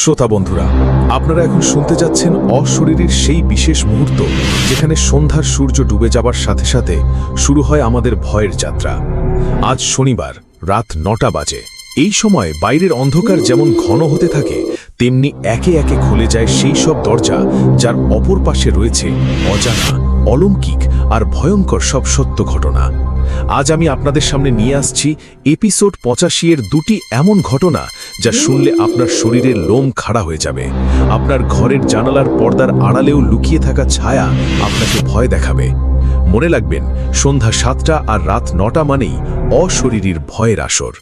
শ্রোতা বন্ধুরা, আপনারা এখন শুনতে যাচ্ছেন অশরীরীর সেই বিশেষ মুহূর্ত যেখানে সন্ধ্যার সূর্য ডুবে যাবার সাথে সাথে শুরু হয় আমাদের ভয়ের যাত্রা। আজ শনিবার রাত ৯টা বাজে। এই সময় বাইরের অন্ধকার যেমন ঘন হতে থাকে, তেমনি একে একে খুলে যায় সেই সব দরজা যার অপর পাশে রয়েছে অজানা, অলৌকিক আর ভয়ঙ্কর সব সত্য ঘটনা। আজ আমি আপনাদের সামনে নিয়ে আসছি এপিসোড ৮৫-এর দুটি এমন ঘটনা যা শুনলে আপনার শরীরের লোম খাড়া হয়ে যাবে। আপনার ঘরের জানালার পর্দার আড়ালেও লুকিয়ে থাকা ছায়া আপনাকে ভয় দেখাবে। মনে রাখবেন, সন্ধ্যা ৭টা আর রাত ৯টা মানেই অশরীরীর ভয়ের আসর।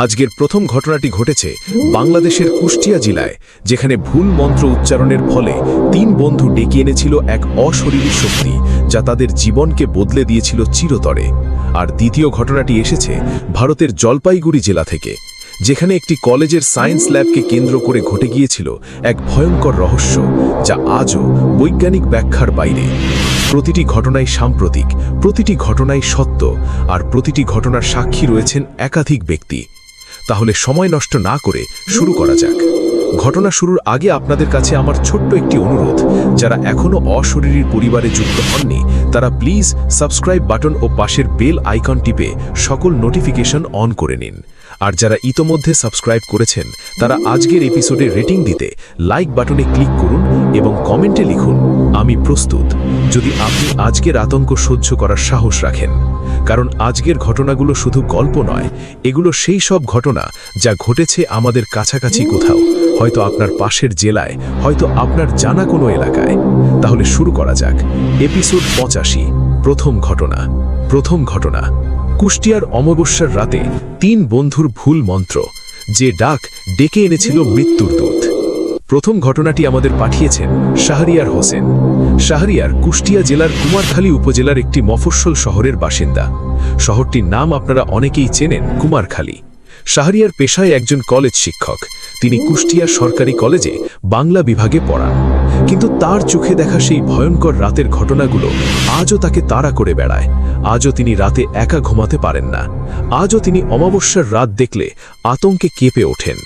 আজকের প্রথম ঘটনাটি ঘটেছে বাংলাদেশের কুষ্টিয়া জেলায়, যেখানে ভুল মন্ত্র উচ্চারণের ফলে ৩ বন্ধু ডেকে এনেছিল এক অশরীরী শক্তি যা তাদের জীবনকে বদলে দিয়েছিল চিরতরে। আর দ্বিতীয় ঘটনাটি এসেছে ভারতের জলপাইগুড়ি জেলা থেকে, যেখানে একটি কলেজের সায়েন্স ল্যাবকে কেন্দ্র করে ঘটে গিয়েছিল এক ভয়ঙ্কর রহস্য যা আজও বৈজ্ঞানিক ব্যাখ্যার বাইরে। প্রতিটি ঘটনাই সাম্প্রতিক, প্রতিটি ঘটনাই সত্য, আর প্রতিটি ঘটনার সাক্ষী রয়েছেন একাধিক ব্যক্তি। তাহলে সময় নষ্ট না করে শুরু করা যাক। ঘটনা শুরুর আগে আপনাদের কাছে আমার ছোট্ট একটি অনুরোধ, যারা এখনও অশরীরীর পরিবারে যুক্ত হননি তারা প্লিজ সাবস্ক্রাইব বাটন ও পাশের বেল আইকন টিপে সকল নোটিফিকেশন অন করে নিন। আর যারা ইতোমধ্যে সাবস্ক্রাইব করেছেন তারা আজকের এপিসোডে রেটিং দিতে লাইক বাটনে ক্লিক করুন এবং কমেন্টে লিখুন আমি প্রস্তুত, যদি আপনি আজকের আতঙ্ক সহ্য করার সাহস রাখেন। কারণ আজকের ঘটনাগুলো শুধু গল্প নয়, এগুলো সেই সব ঘটনা যা ঘটেছে আমাদের কাছাকাছি কোথাও, হয়তো আপনার পাশের জেলায়, হয়তো আপনার জানা কোনো এলাকায়। তাহলে শুরু করা যাক। এপিসোড ৮৫, প্রথম ঘটনা। প্রথম ঘটনা, কুষ্টিয়ার অমাবস্যার রাতে ৩ বন্ধুর ভুল মন্ত্র, যে ডাক ডেকে এনেছিল মৃত্যুর দূত। প্রথম ঘটনাটি আমাদের পাঠিয়েছেন শাহরিয়ার হোসেন। শাহরিয়ার কুষ্টিয়া জেলার কুমারখালী উপজেলার একটি মফস্বল শহরের বাসিন্দা। শহরটির নাম আপনারা অনেকেই চেনেন, কুমারখালী। শাহরিয়ার পেশায় একজন কলেজ শিক্ষক। তিনি কুষ্টিয়া সরকারি কলেজে বাংলা বিভাগে পড়ান। কিন্তু তার চোখে দেখা সেই ভয়ঙ্কর রাতের ঘটনাগুলো আজও তাকে তাড়া করে বেড়ায়। আজও তিনি রাতে একা ঘুমাতে পারেন না। আজও তিনি অমাবস্যার রাত দেখলে আতঙ্কে কেঁপে ওঠেন।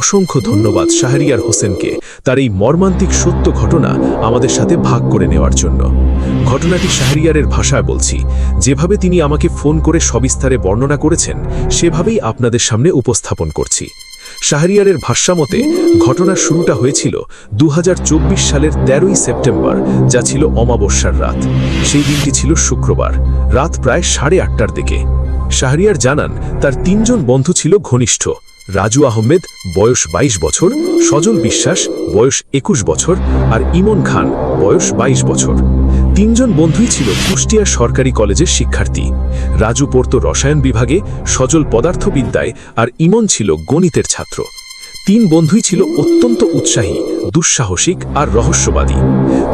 অসংখ্য ধন্যবাদ শাহরিয়ার হোসেনকে তার এই মর্মান্তিক সত্য ঘটনা আমাদের সাথে ভাগ করে নেওয়ার জন্য। ঘটনাটি শাহরিয়ারের ভাষায় বলছি, যেভাবে তিনি আমাকে ফোন করে সবিস্তারে বর্ণনা করেছেন সেভাবেই আপনাদের সামনে উপস্থাপন করছি। শাহরিয়ারের ভাষ্যমতে ঘটনার শুরুটা হয়েছিল ২০২৪ সালের ১৩ই সেপ্টেম্বর, যা ছিল অমাবস্যার রাত। সেই দিনটি ছিল শুক্রবার, রাত প্রায় ৮:৩০টার দিকে। শাহরিয়ার জানান তার ৩ জন বন্ধু ছিল ঘনিষ্ঠ। রাজু আহমেদ, বয়স ২২ বছর, সজল বিশ্বাস, বয়স ২১ বছর, আর ইমন খান, বয়স ২২ বছর। ৩ জন বন্ধুই ছিল কুষ্টিয়া সরকারি কলেজের শিক্ষার্থী। রাজু পড়ত রসায়ন বিভাগে, সজল পদার্থবিদ্যায়, আর ইমন ছিল গণিতের ছাত্র। ৩ বন্ধুই ছিল অত্যন্ত উৎসাহী, দুঃসাহসিক আর রহস্যবাদী।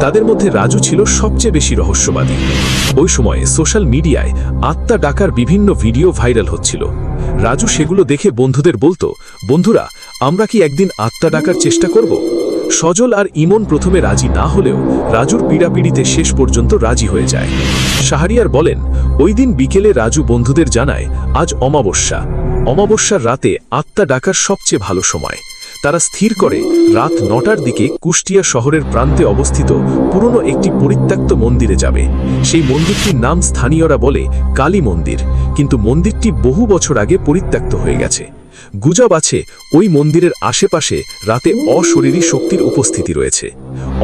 তাদের মধ্যে রাজু ছিল সবচেয়ে বেশি রহস্যবাদী। ওই সময়ে সোশ্যাল মিডিয়ায় আত্মা ডাকার বিভিন্ন ভিডিও ভাইরাল হচ্ছিল। রাজু সেগুলো দেখে বন্ধুদের বলতো, বন্ধুরা, আমরা কি একদিন আত্মা ডাকার চেষ্টা করব? সজল আর ইমন প্রথমে রাজি না হলেও রাজুর পীড়াপিড়িতে শেষ পর্যন্ত রাজি হয়ে যায়। শাহরিয়ার বলেন, ওই দিন বিকেলে রাজু বন্ধুদের জানায় আজ অমাবস্যা। অমাবস্যার রাতে আত্মা ডাকার সবচেয়ে ভালো সময়। তারা স্থির করে রাত ৯টার দিকে কুষ্টিয়া শহরের প্রান্তে অবস্থিত পুরনো একটি পরিত্যক্ত মন্দিরে যাবে। সেই মন্দিরটির নাম স্থানীয়রা বলে কালী মন্দির, কিন্তু মন্দিরটি বহু বছর আগে পরিত্যক্ত হয়ে গেছে। গুজব আছে ওই মন্দিরের আশেপাশে রাতে অশরীরী শক্তির উপস্থিতি রয়েছে।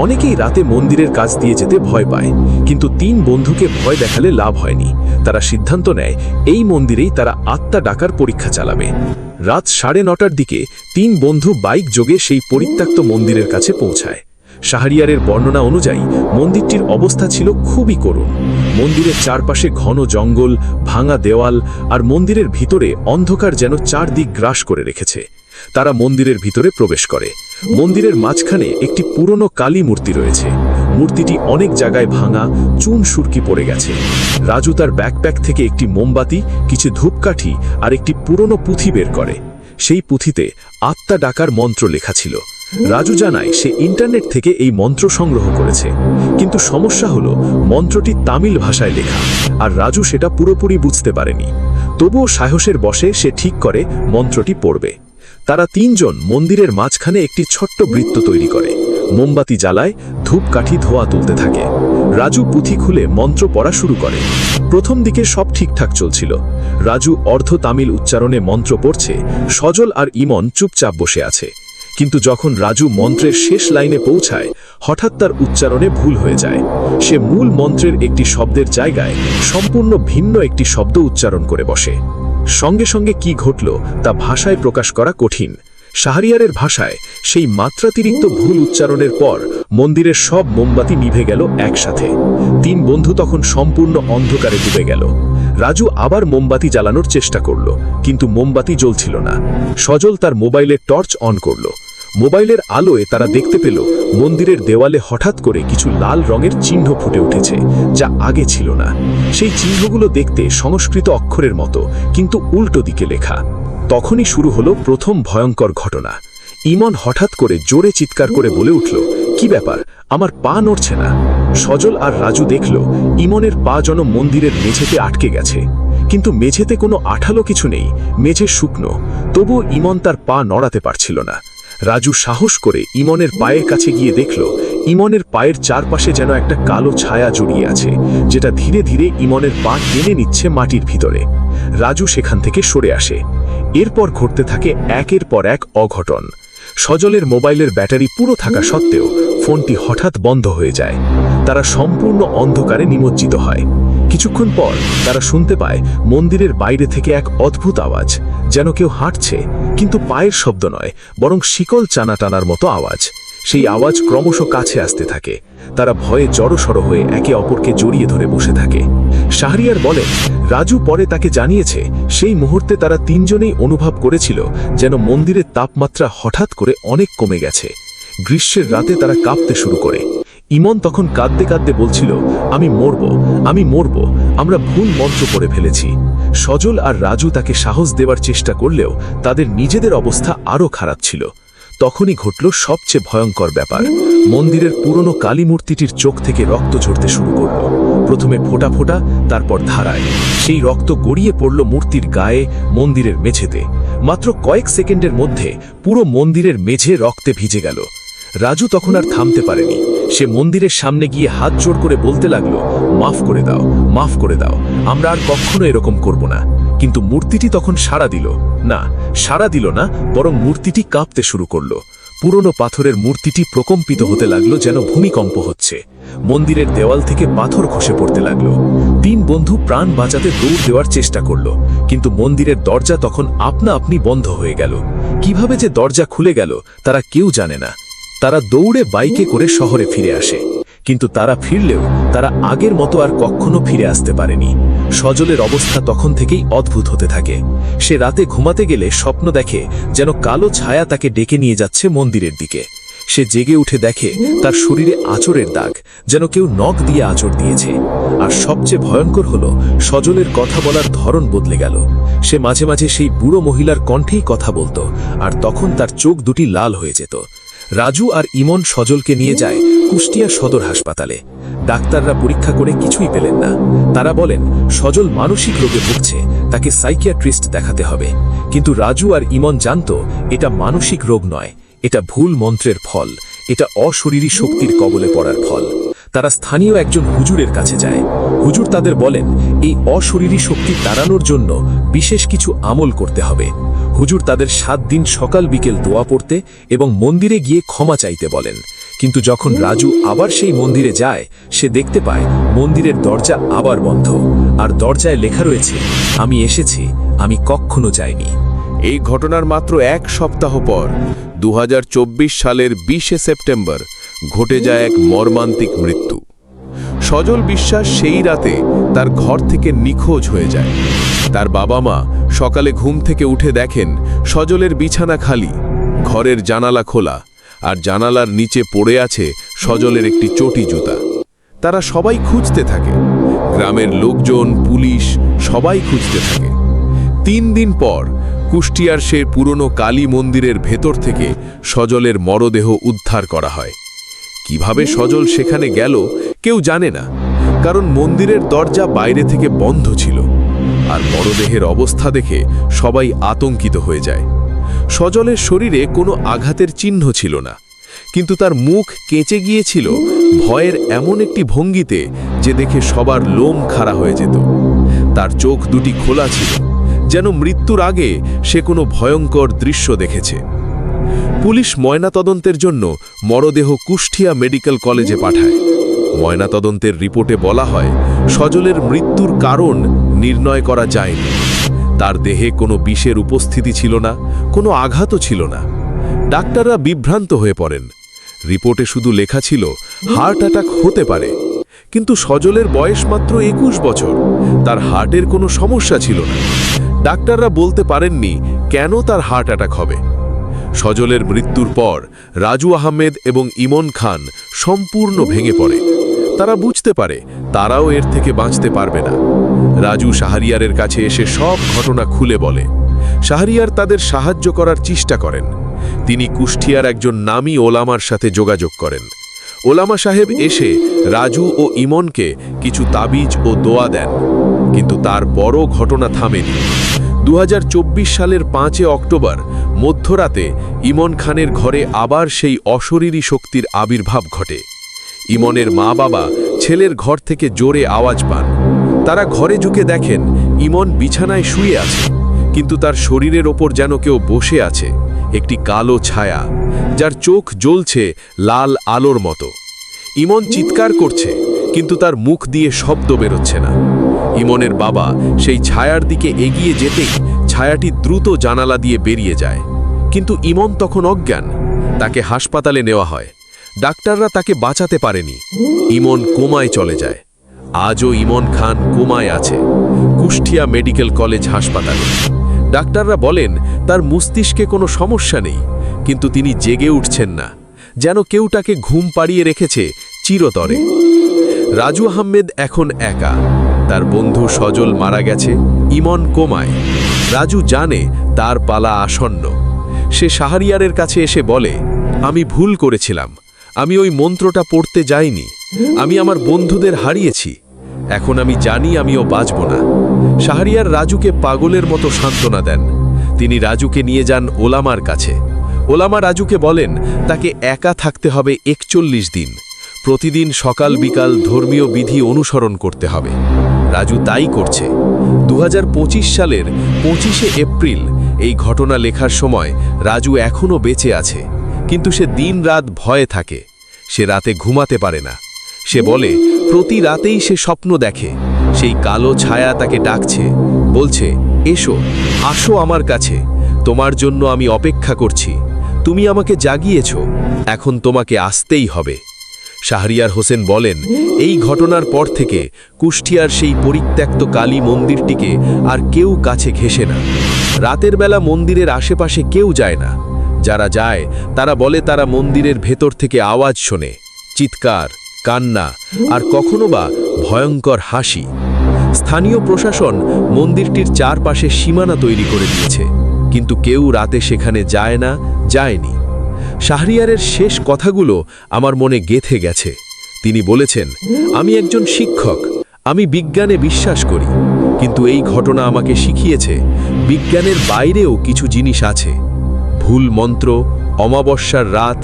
অনেকেই রাতে মন্দিরের কাছ দিয়ে যেতে ভয় পায়, কিন্তু ৩ বন্ধুকে ভয় দেখালে লাভ হয়নি। তারা সিদ্ধান্ত নেয় এই মন্দিরেই তারা আত্মা ডাকার পরীক্ষা চালাবে। রাত ৯:৩০টার দিকে ৩ বন্ধু বাইক যোগে সেই পরিত্যক্ত মন্দিরের কাছে পৌঁছায়। শাহরিয়ারের বর্ণনা অনুযায়ী মন্দিরটির অবস্থা ছিল খুবই করুণ। মন্দিরের চারপাশে ঘন জঙ্গল, ভাঙা দেওয়াল, আর মন্দিরের ভিতরে অন্ধকার যেন চারদিক গ্রাস করে রেখেছে। তারা মন্দিরের ভিতরে প্রবেশ করে। মন্দিরের মাঝখানে একটি পুরনো কালী মূর্তি রয়েছে। মূর্তিটি অনেক জায়গায় ভাঙা, চুন সুরকি পড়ে গেছে। রাজু তার ব্যাকপ্যাক থেকে একটি মোমবাতি, কিছু ধূপকাঠি আর একটি পুরনো পুঁথি বের করে। সেই পুঁথিতে আত্মা ডাকার মন্ত্র লেখা ছিল। রাজু জানায় সে ইন্টারনেট থেকে এই মন্ত্র সংগ্রহ করেছে, কিন্তু সমস্যা হলো মন্ত্রটি তামিল ভাষায় লেখা, আর রাজু সেটা পুরোপুরি বুঝতে পারেনি। তবুও সাহসের বশে সে ঠিক করে মন্ত্রটি পড়বে। তারা তিনজন মন্দিরের মাঝখানে একটি ছোট্ট বৃত্ত তৈরি করে, মোমবাতি জ্বালায়, ধূপকাঠি ধোয়া তুলতে থাকে। রাজু পুঁথি খুলে মন্ত্র পড়া শুরু করে। প্রথম দিকে সব ঠিকঠাক চলছিল। রাজু অর্ধ তামিল উচ্চারণে মন্ত্র পড়ছে, সজল আর ইমন চুপচাপ বসে আছে। কিন্তু যখন রাজু মন্ত্রের শেষ লাইনে পৌঁছায়, হঠাৎ তার উচ্চারণে ভুল হয়ে যায়। সে মূল মন্ত্রের একটি শব্দের জায়গায় সম্পূর্ণ ভিন্ন একটি শব্দ উচ্চারণ করে বসে। সঙ্গে সঙ্গে কি ঘটল তা ভাষায় প্রকাশ করা কঠিন। শাহরিয়ারের ভাষায় সেই মাত্রাতিরিক্ত ভুল উচ্চারণের পর মন্দিরের সব মোমবাতি নিভে গেল একসাথে। তিন বন্ধু তখন সম্পূর্ণ অন্ধকারে ডুবে গেল। রাজু আবার মোমবাতি জ্বালানোর চেষ্টা করল, কিন্তু মোমবাতি জ্বলছিল না। সজল তার মোবাইলের টর্চ অন করল। মোবাইলের আলোয় তারা দেখতে পেল মন্দিরের দেওয়ালে হঠাৎ করে কিছু লাল রঙের চিহ্ন ফুটে উঠেছে, যা আগে ছিল না। সেই চিহ্নগুলো দেখতে সংস্কৃত অক্ষরের মতো, কিন্তু উল্টো দিকে লেখা। তখনই শুরু হলো প্রথম ভয়ঙ্কর ঘটনা। ইমন হঠাৎ করে জোরে চিৎকার করে বলে উঠল, কি ব্যাপার, আমার পা নড়ছে না। সজল আর রাজু দেখল ইমনের পা যেন মন্দিরের মেঝেতে আটকে গেছে, কিন্তু মেঝেতে কোনো আঠালো কিছু নেই, মেঝে শুকনো। তবুও ইমন তার পা নড়াতে পারছিল না। রাজু সাহস করে ইমনের পায়ের কাছে গিয়ে দেখল ইমনের পায়ের চারপাশে যেন একটা কালো ছায়া জড়িয়ে আছে, যেটা ধীরে ধীরে ইমনের পা টেনে নিচ্ছে মাটির ভিতরে। রাজু সেখান থেকে সরে আসে। এরপর ঘটতে থাকে একের পর এক অঘটন। সজলের মোবাইলের ব্যাটারি পুরো থাকা সত্ত্বেও ফোনটি হঠাৎ বন্ধ হয়ে যায়। তারা সম্পূর্ণ অন্ধকারে নিমজ্জিত হয়। কিছুক্ষণ পর তারা শুনতে পায় মন্দিরের বাইরে থেকে এক অদ্ভুত আওয়াজ, যেন কেউ হাঁটছে, কিন্তু পায়ের শব্দ নয়, বরং শিকল টানা টানার মতো আওয়াজ। সেই আওয়াজ ক্রমশ কাছে আসতে থাকে। তারা ভয়ে জড়সড় হয়ে একে অপরকে জড়িয়ে ধরে বসে থাকে। শাহরিয়ার বলে, রাজু পরে তাকে জানিয়েছে সেই মুহূর্তে তারা তিনজনেই অনুভব করেছিল যেন মন্দিরের তাপমাত্রা হঠাৎ করে অনেক কমে গেছে। গ্রীষ্মের রাতে তারা কাঁপতে শুরু করে। ইমন তখন কাঁদতে কাঁদতে বলছিল, আমি মরব, আমি মরব, আমরা ভুল মন্ত্র পড়ে ফেলেছি। সজল আর রাজু তাকে সাহস দেওয়ার চেষ্টা করলেও তাদের নিজেদের অবস্থা আরও খারাপ ছিল। তখনই ঘটল সবচেয়ে ভয়ঙ্কর ব্যাপার। মন্দিরের পুরনো কালী মূর্তিটির চোখ থেকে রক্ত ঝরতে শুরু করল। প্রথমে ফোঁটা ফোঁটা, তারপর ধারায়। সেই রক্ত গড়িয়ে পড়ল মূর্তির গায়ে, মন্দিরের মেঝেতে। মাত্র কয়েক সেকেন্ডের মধ্যে পুরো মন্দিরের মেঝে রক্তে ভিজে গেল। রাজু তখন আর থামতে পারেনি। সে মন্দিরের সামনে গিয়ে হাত জোড় করে বলতে লাগলো, মাফ করে দাও, মাফ করে দাও, আমরা আর কখনো এরকম করব না। কিন্তু মূর্তিটি তখন সাড়া দিল না, সাড়া দিল না, বরং মূর্তিটি কাঁপতে শুরু করল। পুরনো পাথরের মূর্তিটি প্রকম্পিত হতে লাগলো, যেন ভূমিকম্প হচ্ছে। মন্দিরের দেওয়াল থেকে পাথর খসে পড়তে লাগলো। তিন বন্ধু প্রাণ বাঁচাতে দৌড় দেওয়ার চেষ্টা করলো, কিন্তু মন্দিরের দরজা তখন আপনা আপনি বন্ধ হয়ে গেল। কিভাবে যে দরজা খুলে গেল তারা কেউ জানে না। তারা দৌড়ে বাইকে করে শহরে ফিরে আসে, কিন্তু তারা ফিরলেও তারা আগের মতো আর কখনো ফিরে আসতে পারেনি। সজলের অবস্থা তখন থেকেই অদ্ভুত হতে থাকে। সে রাতে ঘুমাতে গেলে স্বপ্ন দেখে যেন কালো ছায়া তাকে ডেকে নিয়ে যাচ্ছে মন্দিরের দিকে। সে জেগে উঠে দেখে তার শরীরে আঁচড়ের দাগ, যেন কেউ নখ দিয়ে আঁচড় দিয়েছে। আর সবচেয়ে ভয়ঙ্কর হলো সজলের কথা বলার ধরন বদলে গেল। সে মাঝে মাঝে সেই বুড়ো মহিলার কণ্ঠেই কথা বলতো, আর তখন তার চোখ দুটি লাল হয়ে যেত। রাজু আর ইমন সজলকে নিয়ে যায় কুষ্টিয়া সদর হাসপাতালে। ডাক্তাররা পরীক্ষা করে কিছুই পেলেন না। তারা বলেন সজল মানসিক রোগে ভুগছে, তাকে সাইকিয়াট্রিস্ট দেখাতে হবে। কিন্তু রাজু আর ইমন জানত এটা মানসিক রোগ নয়, এটা ভুল মন্ত্রের ফল, এটা অশরীরী শক্তির কবলে পড়ার ফল। তারা স্থানীয় একজন হুজুরের কাছে যায়। হুজুর তাদের বলেন এই অশরীরী শক্তি তাড়ানোর জন্য বিশেষ কিছু আমল করতে হবে। হুজুর তাদের 7 দিন সকাল বিকেল দোয়া পড়তে এবং মন্দিরে গিয়ে ক্ষমা চাইতে বলেন। কিন্তু যখন রাজু আবার সেই মন্দিরে যায়, সে দেখতে পায় মন্দিরের দরজা আবার বন্ধ, আর দরজায় লেখা রয়েছে, আমি এসেছি, আমি কখনো যাইনি। এই ঘটনার মাত্র 1 সপ্তাহ পর 2024 সালের 20 সেপ্টেম্বর ঘটে যায় এক মর্মান্তিক মৃত্যু। সজল বিশ্বাস সেই রাতে তার ঘর থেকে নিখোঁজ হয়ে যায়। তার বাবা মা সকালে ঘুম থেকে উঠে দেখেন সজলের বিছানা খালি, ঘরের জানালা খোলা, আর জানালার নিচে পড়ে আছে সজলের একটি চটি জুতা। তারা সবাই খুঁজতে থাকে, গ্রামের লোকজন, পুলিশ সবাই খুঁজতে থাকে। 3 দিন পর কুষ্টিয়ার সেই পুরনো কালী মন্দিরের ভেতর থেকে সজলের মরদেহ উদ্ধার করা হয়। কিভাবে সজল সেখানে গেল কেউ জানে না, কারণ মন্দিরের দরজা বাইরে থেকে বন্ধ ছিল। আর মরদেহের অবস্থা দেখে সবাই আতঙ্কিত হয়ে যায়। সজলের শরীরে কোনো আঘাতের চিহ্ন ছিল না, কিন্তু তার মুখ কেঁচে গিয়েছিল ভয়ের এমন একটি ভঙ্গিতে যে দেখে সবার লোম খাড়া হয়ে যেত। তার চোখ দুটি খোলা ছিল, যেন মৃত্যুর আগে সে কোনো ভয়ঙ্কর দৃশ্য দেখেছে। পুলিশ ময়নাতদন্তের জন্য মরদেহ কুষ্টিয়া মেডিকেল কলেজে পাঠায়। ময়নাতদন্তের রিপোর্টে বলা হয়, সজলের মৃত্যুর কারণ নির্ণয় করা যায়নি। তার দেহে কোনো বিষের উপস্থিতি ছিল না, কোনো আঘাতও ছিল না। ডাক্তাররা বিভ্রান্ত হয়ে পড়েন। রিপোর্টে শুধু লেখা ছিল হার্ট অ্যাটাক হতে পারে, কিন্তু সজলের বয়স মাত্র 21 বছর। তার হার্টের কোনো সমস্যা ছিল না। ডাক্তাররা বলতে পারেননি কেন তার হার্ট অ্যাটাক হবে। সজলের মৃত্যুর পর রাজু আহমেদ এবং ইমন খান সম্পূর্ণ ভেঙে পড়ে। তারা বুঝতে পারে তারাও এর থেকে বাঁচতে পারবে না। রাজু শাহরিয়ারের কাছে এসে সব ঘটনা খুলে বলে। শাহরিয়ার তাদের সাহায্য করার চেষ্টা করেন। তিনি কুষ্টিয়ার একজন নামী ওলামার সাথে যোগাযোগ করেন। ওলামা সাহেব এসে রাজু ও ইমনকে কিছু তাবিজ ও দোয়া দেন, কিন্তু তার বড় ঘটনা থামেনি। 2024 সালের 5 অক্টোবর মধ্যরাতে ইমন খানের ঘরে আবার সেই অশরীরী শক্তির আবির্ভাব ঘটে। ইমনের মা বাবা ছেলের ঘর থেকে জোরে আওয়াজ পান। তারা ঘরে ঢুকে দেখেন ইমন বিছানায় শুয়ে আছে, কিন্তু তার শরীরের ওপর যেন কেউ বসে আছে, একটি কালো ছায়া, যার চোখ জ্বলছে লাল আলোর মতো। ইমন চিৎকার করছে, কিন্তু তার মুখ দিয়ে শব্দ বেরোচ্ছে না। ইমনের বাবা সেই ছায়ার দিকে এগিয়ে যেতেই ছায়াটি দ্রুত জানালা দিয়ে বেরিয়ে যায়, কিন্তু ইমন তখন অজ্ঞান। তাকে হাসপাতালে নেওয়া হয়। ডাক্তাররা তাকে বাঁচাতে পারেনি। ইমন কোমায় চলে যায়। আজও ইমন খান কোমায় আছে, কুষ্টিয়া মেডিকেল কলেজ হাসপাতালে। ডাক্তাররা বলেন তার মস্তিষ্কে কোনো সমস্যা নেই, কিন্তু তিনি জেগে উঠছেন না, যেন কেউ তাকে ঘুম পাড়িয়ে রেখেছে চিরতরে। রাজু আহমেদ এখন একা। তার বন্ধু সজল মারা গেছে, ইমন কোমায়। রাজু জানে তার পালা আসন্ন। সে শাহরিয়ারের কাছে এসে বলে, আমি ভুল করেছিলাম, আমি ওই মন্ত্রটা পড়তে যাইনি, আমি আমার বন্ধুদের হারিয়েছি, এখন আমি জানি আমিও বাঁচব না। শাহরিয়ার রাজুকে পাগলের মতো সান্ত্বনা দেন। তিনি রাজুকে নিয়ে যান ওলামার কাছে। ওলামা রাজুকে বলেন তাকে একা থাকতে হবে 41 দিন, প্রতিদিন সকাল বিকাল ধর্মীয় বিধি অনুসরণ করতে হবে। রাজু তাই করছে। 2025 সালের 25 এপ্রিল এই ঘটনা লেখার সময় রাজু এখনও বেঁচে আছে, কিন্তু সে দিন-রাত ভয়ে থাকে। সে রাতে ঘুমাতে পারে না। সে বলে প্রতি রাতেই সে স্বপ্ন দেখে, সেই কালো ছায়া তাকে ডাকছে, বলছে, এসো, আসো আমার কাছে, তোমার জন্য আমি অপেক্ষা করছি, তুমি আমাকে জাগিয়েছ, এখন তোমাকে আসতেই হবে। শাহরিয়ার হোসেন বলেন, এই ঘটনার পর থেকে কুষ্টিয়ার সেই পরিত্যক্ত কালী মন্দিরটিকে আর কেউ কাছে ঘেঁষে না। রাতের বেলা মন্দিরের আশেপাশে কেউ যায় না। যারা যায় তারা বলে তারা মন্দিরের ভেতর থেকে আওয়াজ শোনে, চিৎকার, কান্না, আর কখনো বা ভয়ঙ্কর হাসি। স্থানীয় প্রশাসন মন্দিরটির চারপাশে সীমানা তৈরি করে দিয়েছে, কিন্তু কেউ রাতে সেখানে যায় না, যায়নি। শাহরিয়ারের শেষ কথাগুলো আমার মনে গেঁথে গেছে। তিনি বলেছেন, আমি একজন শিক্ষক, আমি বিজ্ঞানে বিশ্বাস করি, কিন্তু এই ঘটনা আমাকে শিখিয়েছে বিজ্ঞানের বাইরেও কিছু জিনিস আছে। ভুল মন্ত্র, অমাবস্যার রাত,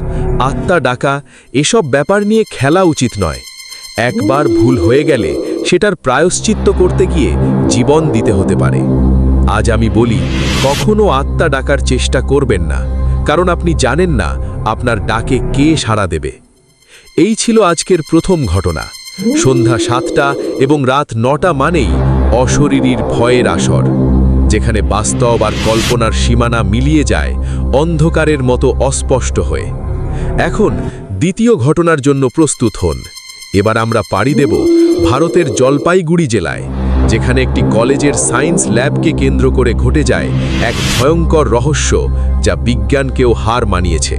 আত্মা ডাকা, এসব ব্যাপার নিয়ে খেলা উচিত নয়। একবার ভুল হয়ে গেলে সেটার প্রায়শ্চিত্ত করতে গিয়ে জীবন দিতে হতে পারে। আজ আমি বলি, কখনো আত্মা ডাকার চেষ্টা করবেন না, কারণ আপনি জানেন না আপনার ডাকে কে সাড়া দেবে। এই ছিল আজকের প্রথম ঘটনা। সন্ধ্যা 7টা এবং রাত 9টা মানেই অশরীরীর ভয়ের আসর, যেখানে বাস্তব আর কল্পনার সীমানা মিলিয়ে যায় অন্ধকারের মতো অস্পষ্ট হয়ে। এখন দ্বিতীয় ঘটনার জন্য প্রস্তুত হন। এবার আমরা পাড়ি দেব ভারতের জলপাইগুড়ি জেলায়, যেখানে একটি কলেজের সায়েন্স ল্যাবকে কেন্দ্র করে ঘটে যায় এক ভয়ঙ্কর রহস্য, যা বিজ্ঞানকেও হার মানিয়েছে।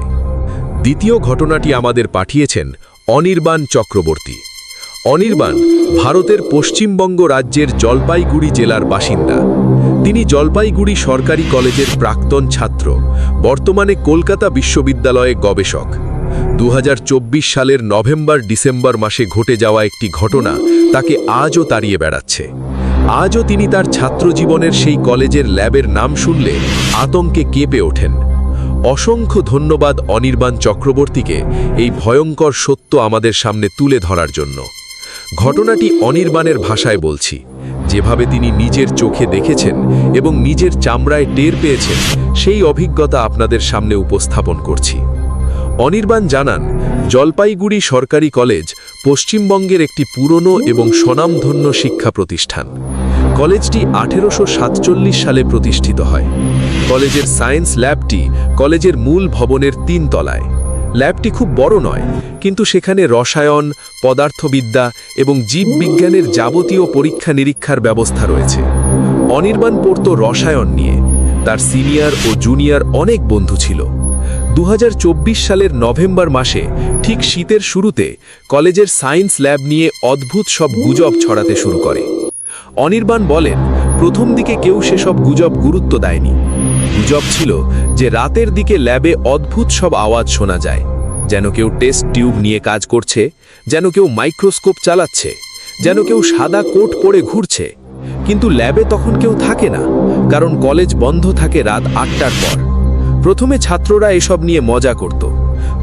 দ্বিতীয় ঘটনাটি আমাদের পাঠিয়েছেন অনির্বাণ চক্রবর্তী। অনির্বাণ ভারতের পশ্চিমবঙ্গ রাজ্যের জলপাইগুড়ি জেলার বাসিন্দা। তিনি জলপাইগুড়ি সরকারি কলেজের প্রাক্তন ছাত্র, বর্তমানে কলকাতা বিশ্ববিদ্যালয়ে গবেষক। 2024 সালের নভেম্বর-ডিসেম্বর মাসে ঘটে যাওয়া একটি ঘটনা তাকে আজও তাড়িয়ে বেড়াচ্ছে। আজও তিনি তার ছাত্রজীবনের সেই কলেজের ল্যাবের নাম শুনলে আতঙ্কে কেঁপে ওঠেন। অসংখ্য ধন্যবাদ অনির্বাণ চক্রবর্তীকে এই ভয়ঙ্কর সত্য আমাদের সামনে তুলে ধরার জন্য। ঘটনাটি অনির্বাণের ভাষায় বলছি, যেভাবে তিনি নিজের চোখে দেখেছেন এবং নিজের চামড়ায় টের পেয়েছেন, সেই অভিজ্ঞতা আপনাদের সামনে উপস্থাপন করছি। অনির্বাণ জানান, জলপাইগুড়ি সরকারি কলেজ পশ্চিমবঙ্গের একটি পুরনো এবং স্বনামধন্য শিক্ষা প্রতিষ্ঠান। কলেজটি 1847 সালে প্রতিষ্ঠিত হয়। কলেজের সায়েন্স ল্যাবটি কলেজের মূল ভবনের 3 তলায়। ল্যাবটি খুব বড় নয়, কিন্তু সেখানে রসায়ন, পদার্থবিদ্যা এবং জীববিজ্ঞানের যাবতীয় পরীক্ষা নিরীক্ষার ব্যবস্থা রয়েছে। অনির্বাণ পড়ত রসায়ন নিয়ে। তার সিনিয়র ও জুনিয়র অনেক বন্ধু ছিল। 2024 সালের নভেম্বর মাসে, ঠিক শীতের শুরুতে, কলেজের সায়েন্স ল্যাব নিয়ে অদ্ভুত সব গুজব ছড়াতে শুরু করে। অনির্বাণ বলেন, প্রথম দিকে কেউ সেসব গুজব গুরুত্ব দেয়নি। গুজব ছিল যে রাতের দিকে ল্যাবে অদ্ভুত সব আওয়াজ শোনা যায়, যেন কেউ টেস্ট টিউব নিয়ে কাজ করছে, যেন কেউ মাইক্রোস্কোপ চালাচ্ছে, যেন কেউ সাদা কোট পরে ঘুরছে। কিন্তু ল্যাবে তখন কেউ থাকে না, কারণ কলেজ বন্ধ থাকে রাত 8টার পর। প্রথমে ছাত্ররা এসব নিয়ে মজা করত।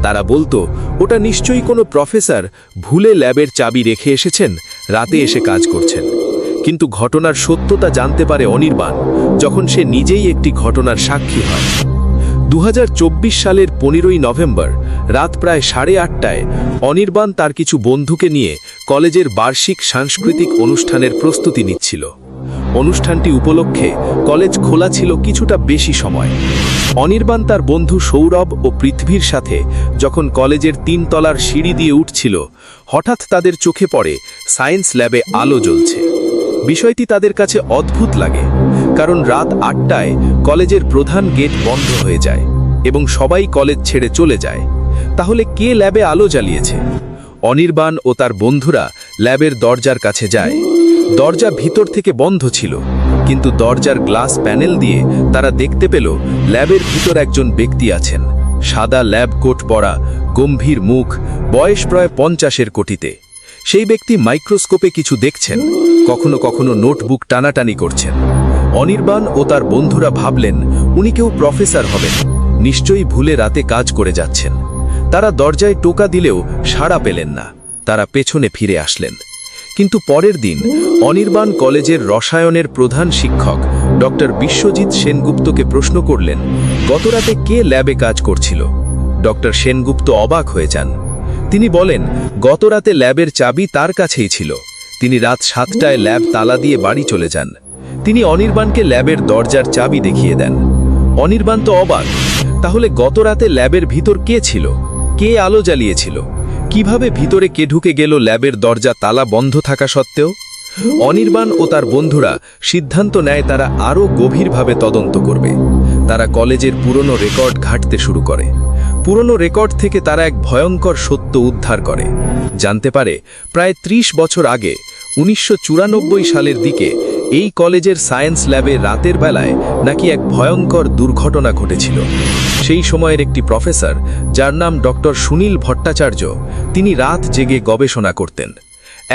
তারা বলতো, ওটা নিশ্চয়ই কোনো প্রফেসর ভুলে ল্যাবের চাবি রেখে এসেছেন, রাতে এসে কাজ করছেন। কিন্তু ঘটনার সত্যতা জানতে পারে অনির্বাণ যখন সে নিজেই একটি ঘটনার সাক্ষী হয়। 2024 সালের 15ই নভেম্বর রাত প্রায় 8:30টায় অনির্বাণ তার কিছু বন্ধুকে নিয়ে কলেজের বার্ষিক সাংস্কৃতিক অনুষ্ঠানের প্রস্তুতি নিচ্ছিল। অনুষ্ঠানটি উপলক্ষে কলেজ খোলা ছিল কিছুটা বেশি সময়। অনির্বাণ তার বন্ধু সৌরভ ও পৃথ্বীর সাথে যখন কলেজের 3 তলার সিঁড়ি দিয়ে উঠছিল, হঠাৎ তাদের চোখে পড়ে সায়েন্স ল্যাবে আলো জ্বলছে। বিষয়টি তাদের কাছে অদ্ভুত লাগে, কারণ রাত 8টায় কলেজের প্রধান গেট বন্ধ হয়ে যায় এবং সবাই কলেজ ছেড়ে চলে যায়। তাহলে কে ল্যাবে আলো জ্বালিয়েছে? অনির্বাণ ও তার বন্ধুরা ল্যাবের দরজার কাছে যায়। দরজা ভিতর থেকে বন্ধ ছিল, কিন্তু দরজার গ্লাস প্যানেল দিয়ে তারা দেখতে পেল ল্যাবের ভিতর একজন ব্যক্তি আছেন। সাদা ল্যাব কোট পরা, গম্ভীর মুখ, বয়স প্রায় 50-এর কোটিতে। সেই ব্যক্তি মাইক্রোস্কোপে কিছু দেখছেন, কখনো কখনো নোটবুক টানাটানি করছেন। অনির্বাণ ও তার বন্ধুরা ভাবলেন উনি কেউ প্রফেসর হবেন, নিশ্চয়ই ভুলে রাতে কাজ করে যাচ্ছেন। তারা দরজায় টোকা দিলেও সাড়া পেলেন না। তারা পেছনে ফিরে আসলেন। কিন্তু পরের দিন অনির্বাণ কলেজের রসায়নের প্রধান শিক্ষক ডক্টর বিশ্বজিৎ সেনগুপ্তকে প্রশ্ন করলেন, গতরাতে কে ল্যাবে কাজ করছিল? ডক্টর সেনগুপ্ত অবাক হয়ে যান। তিনি বলেন, গতরাতে ল্যাবের চাবি তার কাছেই ছিল। তিনি রাত 7টায় ল্যাব তালা দিয়ে বাড়ি চলে যান। তিনি অনির্বাণকে ল্যাবের দরজার চাবি দেখিয়ে দেন। অনির্বাণ তো অবাক। তাহলে গতরাতে ল্যাবের ভিতর কে ছিল? কে আলো জ্বালিয়েছিল? কিভাবে ভিতরে কে ঢুকে গেল ল্যাবের দরজা তালা বন্ধ থাকা সত্ত্বেও? অনির্বাণ ও তার বন্ধুরা সিদ্ধান্ত নেয় তারা আরও গভীরভাবে তদন্ত করবে। তারা কলেজের পুরনো রেকর্ড ঘাঁটতে শুরু করে। পুরনো রেকর্ড থেকে তারা এক ভয়ঙ্কর সত্য উদ্ধার করে। জানতে পারে প্রায় 30 বছর আগে 1994 সালের দিকে এই কলেজের সায়েন্স ল্যাবে রাতের বেলায় নাকি এক ভয়ঙ্কর দুর্ঘটনা ঘটেছিল। সেই সময়ের একটি প্রফেসর, যার নাম ডক্টর সুনীল ভট্টাচার্য, তিনি রাত জেগে গবেষণা করতেন।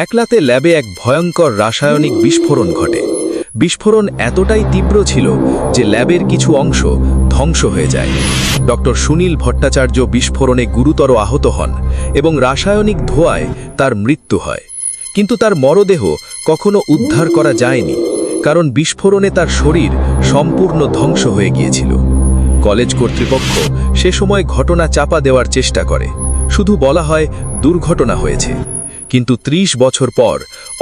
একলাতে ল্যাবে এক ভয়ঙ্কর রাসায়নিক বিস্ফোরণ ঘটে। বিস্ফোরণ এতটাই তীব্র ছিল যে ল্যাবের কিছু অংশ ধ্বংস হয়ে যায়। ডক্টর সুনীল ভট্টাচার্য বিস্ফোরণে গুরুতর আহত হন এবং রাসায়নিক ধোঁয়ায় তার মৃত্যু হয়। কিন্তু তার মরদেহ কখনো উদ্ধার করা যায়নি, কারণ বিস্ফোরণে তার শরীর সম্পূর্ণ ধ্বংস হয়ে গিয়েছিল। কলেজ কর্তৃপক্ষ সে সময় ঘটনা চাপা দেওয়ার চেষ্টা করে, শুধু বলা হয় দুর্ঘটনা হয়েছে। কিন্তু 30 বছর পর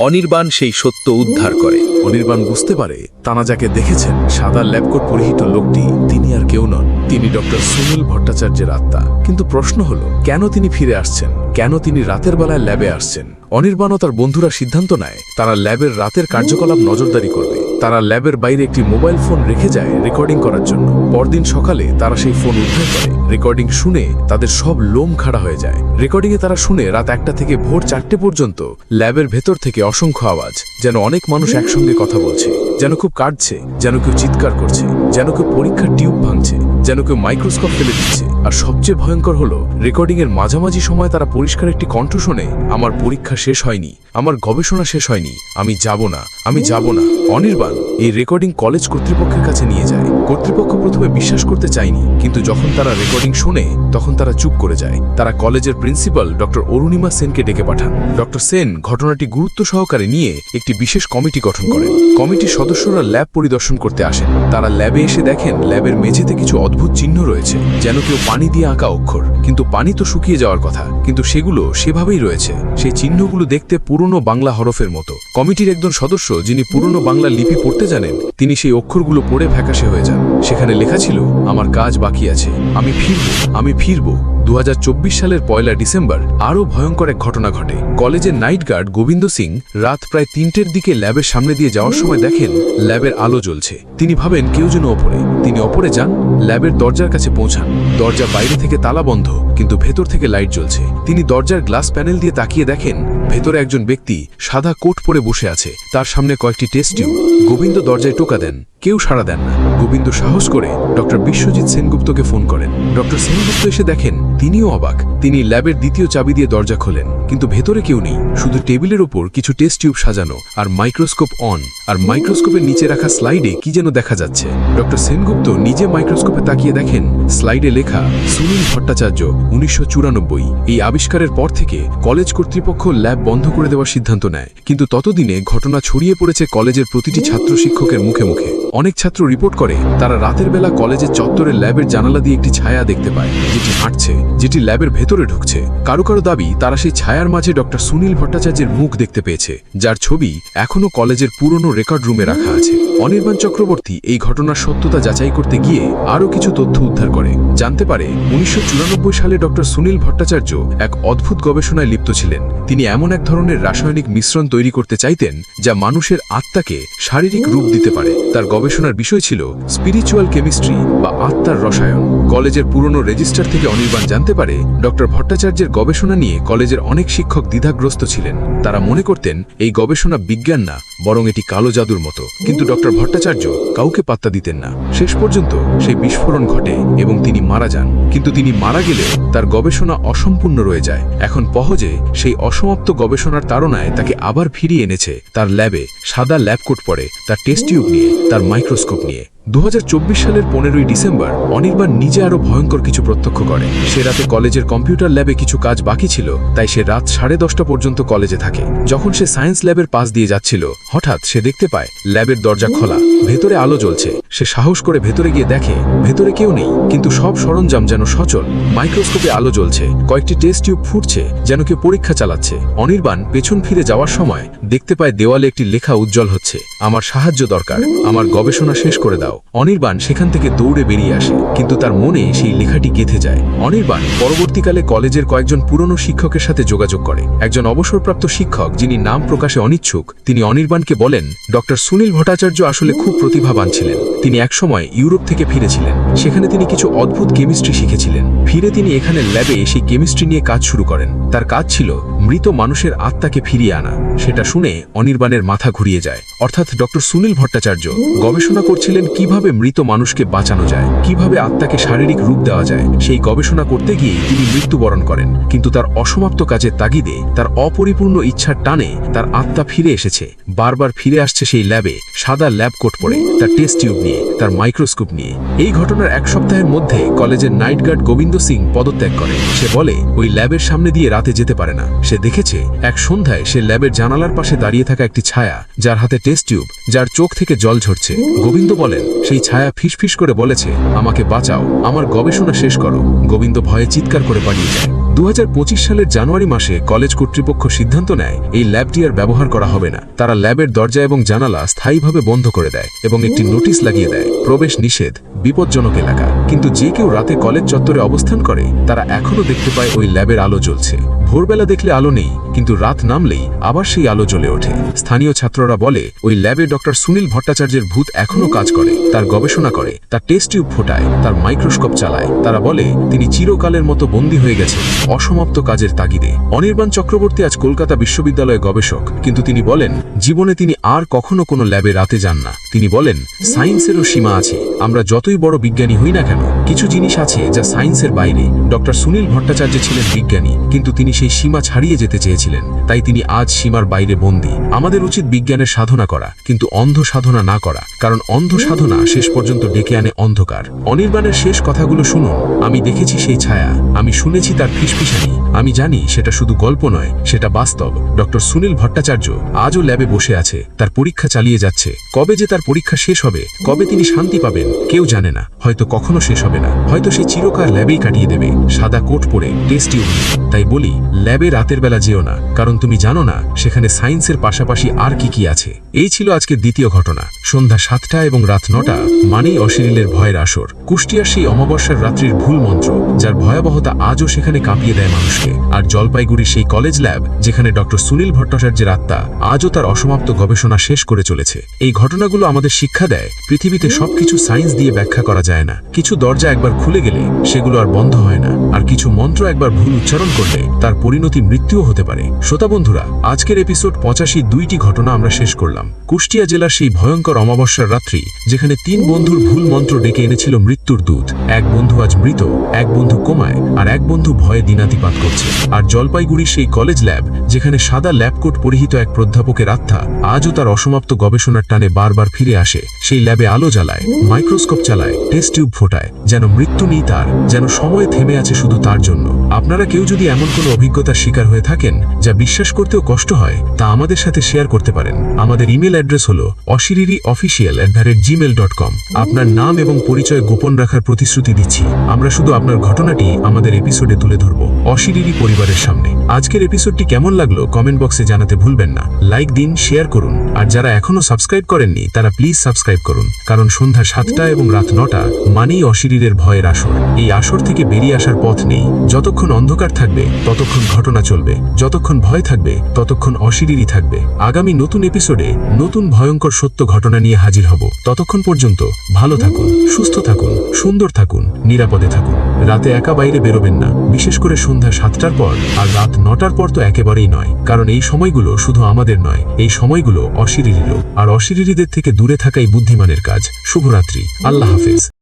অনির্বাণ সেই সত্য উদ্ধার করে। অনির্বাণ বুঝতে পারে তারা যাকে দেখেছেন সাদা ল্যাবকোট পরিহিত লোকটি, তিনি আর কেউ নন, তিনি ডক্টর সুনীল ভট্টাচার্যের আত্মা। কিন্তু প্রশ্ন হলো, কেন তিনি ফিরে আসছেন? কেন তিনি রাতের বেলায় ল্যাবে আসছেন? অনির্বাণ ও তার বন্ধুরা সিদ্ধান্ত নেয় তারা ল্যাবের রাতের কার্যকলাপ নজরদারি করবে। তারা ল্যাবের বাইরে একটি মোবাইল ফোন রেখে যায় রেকর্ডিং করার জন্য। পরদিন সকালে তারা সেই ফোন উদ্ধার করে। রেকর্ডিং শুনে তাদের সব লোম খাড়া হয়ে যায়। রেকর্ডিংয়ে তারা শুনে রাত 1টা থেকে ভোর 4টে পর্যন্ত ল্যাবের ভেতর থেকে অসংখ্য আওয়াজ, যেন অনেক মানুষ একসঙ্গে কথা বলছে, যেন খুব কাঁদছে, যেন কেউ চিৎকার করছে, যেন কেউ পরীক্ষার টিউব ভাঙছে, যেন কেউ মাইক্রোস্কোপ ফেলে দিচ্ছে। আর সবচেয়ে ভয়ঙ্কর হলো রেকর্ডিংয়ের মাঝামাঝি সময় তারা পরিষ্কার একটি কণ্ঠ শোনে, আমার পরীক্ষা শেষ হয়নি, আমার গবেষণা শেষ হয়নি, আমি যাব না, আমি যাব না। অনির্বাণ এই রেকর্ডিং কলেজ কর্তৃপক্ষের কাছে নিয়ে যায়। কর্তৃপক্ষ প্রথমে বিশ্বাস করতে চায়নি, কিন্তু যখন তারা রেকর্ডিং শোনে তখন তারা চুপ করে যায়। তারা কলেজের প্রিন্সিপাল ডক্টর অরুণিমা সেনকে ডেকে পাঠান। ডক্টর সেন ঘটনাটি গুরুত্ব সহকারে নিয়ে একটি বিশেষ কমিটি গঠন করেন। কমিটির সদস্যরা ল্যাব পরিদর্শন করতে আসেন। তারা ল্যাবে এসে দেখেন ল্যাবের মেঝেতে কিছু অদ্ভুত চিহ্ন রয়েছে, যেন কেউ পানি দিয়ে আঁকা অক্ষর। কিন্তু পানি তো শুকিয়ে যাওয়ার কথা, কিন্তু সেগুলো সেভাবেই রয়েছে। সেই চিহ্নগুলো দেখতে পুরনো বাংলা হরফের মতো। কমিটির একজন সদস্য, যিনি পুরনো বাংলা লিপি পড়তে জানেন, তিনি সেই অক্ষরগুলো পড়ে ফ্যাকাশে হয়ে যান। সেখানে লেখা ছিল, আমার কাজ বাকি আছে, আমি ফিরব, আমি ফিরব। 2024 সালের 1 ডিসেম্বর আরও ভয়ঙ্কর এক ঘটনা ঘটে। কলেজের নাইট গার্ড গোবিন্দ সিং রাত প্রায় 3টের দিকে ল্যাবের সামনে দিয়ে যাওয়ার সময় দেখেন ল্যাবের আলো জ্বলছে। তিনি ভাবেন কেউ যেন ওপরে। তিনি ওপরে যান, ল্যাবের দরজার কাছে পৌঁছান। দরজা বাইরে থেকে তালা বন্ধ, কিন্তু ভেতর থেকে লাইট জ্বলছে। তিনি দরজার গ্লাস প্যানেল দিয়ে তাকিয়ে দেখেন ভেতরে একজন ব্যক্তি সাদা কোট পরে বসে আছে, তার সামনে কয়েকটি টেস্ট টিউব। গোবিন্দ দরজায় টোকা দেন, কেউ সাড়া দেন না। গোবিন্দ সাহস করে ডক্টর বিশ্বজিৎ সেনগুপ্তকে ফোন করেন। ডক্টর সেনগুপ্ত এসে দেখেন, তিনিও অবাক। তিনি ল্যাবের দ্বিতীয় চাবি দিয়ে দরজা খোলেন, কিন্তু ভেতরে কেউ নেই। শুধু টেবিলের ওপর কিছু টেস্ট টিউব সাজানো, আর মাইক্রোস্কোপ অন। আর মাইক্রোস্কোপের নিচে রাখা স্লাইডে কি যেন দেখা যাচ্ছে। ডক্টর সেনগুপ্ত নিজে মাইক্রোস্কোপে তাকিয়ে দেখেন স্লাইডে লেখা সুনীল ভট্টাচার্য 1994। এই আবিষ্কারের পর থেকে কলেজ কর্তৃপক্ষ ল্যাব বন্ধ করে দেওয়ার সিদ্ধান্ত নেয়। কিন্তু ততদিনে ঘটনা ছড়িয়ে পড়েছে কলেজের প্রতিটি ছাত্র শিক্ষকের মুখে মুখে। অনেক ছাত্র রিপোর্ট করে তারা রাতের বেলা কলেজের চত্বরের ল্যাবের জানালা দিয়ে একটি ছায়া দেখতে পায়, যেটি হাঁটছে, যেটি ল্যাবের ভেতরে ঢুকছে। কারো কারো দাবি তারা সেই ছায়ার মাঝে ডক্টর সুনীল ভট্টাচার্যের মুখ দেখতে পেয়েছে, যার ছবি এখনও কলেজের পুরনো রেকর্ড রুমে রাখা আছে। অনির্বাণ চক্রবর্তী এই ঘটনার সত্যতা যাচাই করতে গিয়ে আরও কিছু তথ্য উদ্ধার করে। জানতে পারে 1994 সালে ডক্টর সুনীল ভট্টাচার্য এক অদ্ভুত গবেষণায় লিপ্ত ছিলেন। তিনি এমন এক ধরনের রাসায়নিক মিশ্রণ তৈরি করতে চাইতেন যা মানুষের আত্মাকে শারীরিক রূপ দিতে পারে। তার গবেষণার বিষয় ছিল স্পিরিচুয়াল কেমিস্ট্রি বা আত্মার রসায়ন। কলেজের পুরনো রেজিস্টার থেকে অনির্বাণ জানতে পারে ডক্টর ভট্টাচার্যের গবেষণা নিয়ে কলেজের অনেক শিক্ষক দ্বিধাগ্রস্ত ছিলেন। তারা মনে করতেন এই গবেষণা বিজ্ঞান না, বরং এটি কালো জাদুর মতো। কিন্তু ডক্টর ভট্টাচার্য কাউকে পাত্তা দিতেন না। শেষ পর্যন্ত সেই বিস্ফোরণ ঘটে এবং তিনি মারা যান। কিন্তু তিনি মারা গেলেও তার গবেষণা অসম্পূর্ণ রয়ে যায়। এখন পহজে সেই অসমাপ্ত গবেষণার তাড়নায় তাকে আবার ফিরিয়ে এনেছে তার ল্যাবে সাদা ল্যাব কোট পরে, তার টেস্ট টিউব নিয়ে, তার মাইক্রোস্কোপ নিয়ে। 2024 সালের 15 ডিসেম্বর অনির্বাণ নিজে আরো ভয়ঙ্কর কিছু প্রত্যক্ষ করে। সে রাতে কলেজের কম্পিউটার ল্যাবে কিছু কাজ বাকি ছিল, তাই সে রাত 10:30 পর্যন্ত কলেজে থাকে। যখন সে সায়েন্স ল্যাবের পাশ দিয়ে যাচ্ছিল, হঠাৎ সে দেখতে পায় ল্যাবের দরজা খোলা, ভেতরে আলো জ্বলছে। সে সাহস করে ভেতরে গিয়ে দেখে ভেতরে কেউ নেই, কিন্তু সব সরঞ্জাম যেন সচল। মাইক্রোস্কোপে আলো জ্বলছে, কয়েকটি টেস্ট টিউব ফুটছে, যেন কেউ পরীক্ষা চালাচ্ছে। অনির্বাণ পেছন ফিরে যাওয়ার সময় দেখতে পায় দেওয়ালে একটি লেখা উজ্জ্বল হচ্ছে, আমার সাহায্য দরকার, আমার গবেষণা শেষ করে দাও। অনির্বাণ সেখান থেকে দৌড়ে বেরিয়ে আসে, কিন্তু তার মনে সেই লেখাটি গেঁথে যায়। অনির্বাণ পরবর্তীকালে কলেজের কয়েকজন পুরনো শিক্ষকের সাথে যোগাযোগ করে। একজন অবসরপ্রাপ্ত শিক্ষক, যিনি নাম প্রকাশে অনিচ্ছুক, তিনি অনির্বাণকে বলেন ডক্টর সুনীল ভট্টাচার্য আসলে খুব প্রতিভাবান ছিলেন। তিনি একসময় ইউরোপ থেকে ফিরেছিলেন। সেখানে তিনি কিছু অদ্ভুত কেমিস্ট্রি শিখেছিলেন। ফিরে তিনি এখানে ল্যাবে সেই কেমিস্ট্রি নিয়ে কাজ শুরু করেন। তার কাজ ছিল মৃত মানুষের আত্মাকে ফিরিয়ে আনা। সেটা শুনে অনির্বাণের মাথা ঘুরিয়ে যায়। অর্থাৎ ডক্টর সুনীল ভট্টাচার্য গবেষণা করছিলেন কিভাবে মৃত মানুষকে বাঁচানো যায়, কিভাবে আত্মাকে শারীরিক রূপ দেওয়া যায়। সেই গবেষণা করতে গিয়ে তিনি মৃত্যুবরণ করেন। কিন্তু তার অসমাপ্ত কাজের তাগিদে, তার অপরিপূর্ণ ইচ্ছার টানে তার আত্মা ফিরে এসেছে। বারবার ফিরে আসছে সেই ল্যাবে সাদা ল্যাব কোট পরে, তার টেস্ট টিউব নিয়ে, তার মাইক্রোস্কোপ নিয়ে। এই ঘটনার এক সপ্তাহের মধ্যে কলেজের নাইট গার্ড গোবিন্দ সিং পদত্যাগ করে। সে বলে ওই ল্যাবের সামনে দিয়ে রাতে যেতে পারে না। সে দেখেছে এক সন্ধ্যায় সে ল্যাবের জানালার পাশে দাঁড়িয়ে থাকা একটি ছায়া, যার হাতে টেস্ট টিউব, যার চোখ থেকে জল ঝরছে। গোবিন্দ বলেন সেই ছায়া ফিসফিস করে বলেছে, আমাকে বাঁচাও, আমার গবেষণা শেষ করো। গোবিন্দ ভয়ে চিৎকার করে পালিয়ে যায়। 2025 সালের জানুয়ারি মাসে কলেজ কর্তৃপক্ষ সিদ্ধান্ত নেয় এই ল্যাবটি আর ব্যবহার করা হবে না। তারা ল্যাবের দরজা এবং জানালা স্থায়ীভাবে বন্ধ করে দেয় এবং একটি নোটিশ লাগিয়ে দেয়, প্রবেশ নিষেধ, বিপজ্জনক এলাকা। কিন্তু যে কেউ রাতে কলেজ চত্বরে অবস্থান করে তারা এখনো দেখতে পায় ওই ল্যাবের আলো জ্বলছে। ভোরবেলা দেখলে আলো নেই, কিন্তু রাত নামলেই আবার সেই আলো জ্বলে ওঠে। স্থানীয় ছাত্ররা বলে ওই ল্যাবে ডক্টর সুনীল ভট্টাচার্যের ভূত এখনও কাজ করে, তার গবেষণা করে, তার টেস্ট টিউব ফোটায়, তার মাইক্রোস্কোপ চালায়। তারা বলে তিনি চিরকালের মতো বন্দী হয়ে গেছেন অসমাপ্ত কাজের তাগিদে। অনির্বাণ চক্রবর্তী আজ কলকাতা বিশ্ববিদ্যালয়ে গবেষক, কিন্তু তিনি বলেন জীবনে তিনি আর কখনো কোনো ল্যাবে রাতে যান না। তিনি বলেন সায়েন্সেরও সীমা আছে, আমরা যতই বড় বিজ্ঞানী হই না কেন কিছু জিনিস আছে যা সায়েন্সের বাইরে। ডক্টর সুনীল ভট্টাচার্য ছিলেন বিজ্ঞানী, কিন্তু তিনি সেই সীমা ছাড়িয়ে যেতে চেয়েছিলেন, তাই তিনি আজ সীমার বাইরে বন্দী। আমাদের উচিত বিজ্ঞানের সাধনা করা, কিন্তু অন্ধ সাধনা না করা, কারণ অন্ধ সাধনা শেষ পর্যন্ত ডেকে আনে অন্ধকার। অনির্বাণের শেষ কথাগুলো শুনুন। আমি দেখেছি সেই ছায়া, আমি শুনেছি তার ফিসফিসানি, আমি জানি সেটা শুধু গল্প নয়, সেটা বাস্তব। ডক্টর সুনীল ভট্টাচার্য আজও ল্যাবে বসে আছে, তার পরীক্ষা চালিয়ে যাচ্ছে। কবে যে তার পরীক্ষা শেষ হবে, কবে তিনি শান্তি পাবেন কেউ জানে না। হয়তো কখনো শেষ হবে না, হয়তো সে চিরকাল ল্যাবেই কাটিয়ে দেবে, সাদা কোট পরে, টেস্ট টিউব। তাই বলি ল্যাবে রাতের বেলা যেও না, কারণ তুমি জানো না সেখানে সায়েন্সের পাশাপাশি আর কি কি আছে। এই ছিল আজকের দ্বিতীয় ঘটনা। সন্ধ্যা 7টা এবং রাত 9টা মানেই অশিরিলের ভয়ের আসর। কুষ্টিয়ার সেই অমাবস্যার রাত্রির ভুল মন্ত্র, যার ভয়াবহতা আজও সেখানে কাঁপিয়ে দেয় মানুষকে। আর জলপাইগুড়ির সেই কলেজ ল্যাব, যেখানে ডক্টর সুনীল ভট্টাচার্যের আত্মা আজও তার অসমাপ্ত গবেষণা শেষ করে চলেছে। এই ঘটনাগুলো আমাদের শিক্ষা দেয় পৃথিবীতে সবকিছু সায়েন্স দিয়ে ব্যাখ্যা করা যায় না। কিছু দরজা একবার খুলে গেলে সেগুলো আর বন্ধ হয় না, আর কিছু মন্ত্র একবার ভুল উচ্চারণ করলে তার পরিণতি মৃত্যুও হতে পারে। শ্রোতা বন্ধুরা, আজকের এপিসোড 85 দুইটি ঘটনা আমরা শেষ করলাম। কুষ্টিয়া জেলার সেই ভয়ঙ্কর অমাবস্যার রাত্রি, যেখানে 3 বন্ধুর ভুল মন্ত্র ডেকে এনেছিল মৃত্যুর দূত। এক বন্ধু আজ মৃত, এক বন্ধু কোমায়, আর এক বন্ধু ভয়ে দিনাতিপাত করছে। আর জলপাইগুড়ির সেই কলেজ ল্যাব, যেখানে সাদা ল্যাবকোট পরিহিত এক প্রাধ্যাপকের আত্মা আজও তার অসমাপ্ত গবেষণার টানে বারবার ফিরে আসে। সেই ল্যাবে আলো জ্বালায়, মাইক্রোস্কোপ চালায়, টেস্ট টিউব ফোটায়, যেন মৃত্যু নেই তার, যেন সময় থেমে আছে শুধু তার জন্য। আপনারা কেউ যদি এমন কোনো অভিজ্ঞতার শিকার হয়ে থাকেন যা বিশ্বাস করতেও কষ্ট হয়, তা আমাদের সাথে শেয়ার করতে পারেন। আমাদের ইমেল অ্যাড্রেস হলো osiririofficial@gmail.com। আপনার নাম এবং পরিচয় গোপন রাখার প্রতিশ্রুতি দিচ্ছি। আমরা শুধু আপনার ঘটনাটি আমাদের এপিসোডে তুলে ধরব অশিরিরি পরিবারের সামনে। আজকের এপিসোডটি কেমন লাগলো কমেন্ট বক্সে জানাতে ভুলবেন না। লাইক দিন, শেয়ার করুন, আর যারা এখনো সাবস্ক্রাইব করেননি তারা প্লিজ সাবস্ক্রাইব করুন, কারণ সন্ধ্যা 7টা এবং রাত 9টা মানেই অশিরিরের ভয়ের আসর। এই আসর থেকে বেরিয়ে আসার পথ নেই। যতক্ষণ অন্ধকার থাকবে ততক্ষণ ঘটনা চলবে, যতক্ষণ ভয় থাকবে ততক্ষণ অশিরিরি থাকবে। আগামী নতুন এপিসোডে নতুন ভয়ঙ্কর সত্য ঘটনা নিয়ে হাজির হব। ততক্ষণ পর্যন্ত ভালো থাকুন, সুস্থ থাকুন, সুন্দর থাকুন, নিরাপদে থাকুন। রাতে একা বাইরে বেরোবেন না, বিশেষ করে সন্ধ্যা 7টার পর। আর রাত 9টার পর তো একেবারেই নয়, কারণ এই সময়গুলো শুধু আমাদের নয়, এই সময়গুলো অশিরিরিরও। আর অশিরিরিদের থেকে দূরে থাকাই বুদ্ধিমানের কাজ। শুভরাত্রি, আল্লাহ হাফেজ।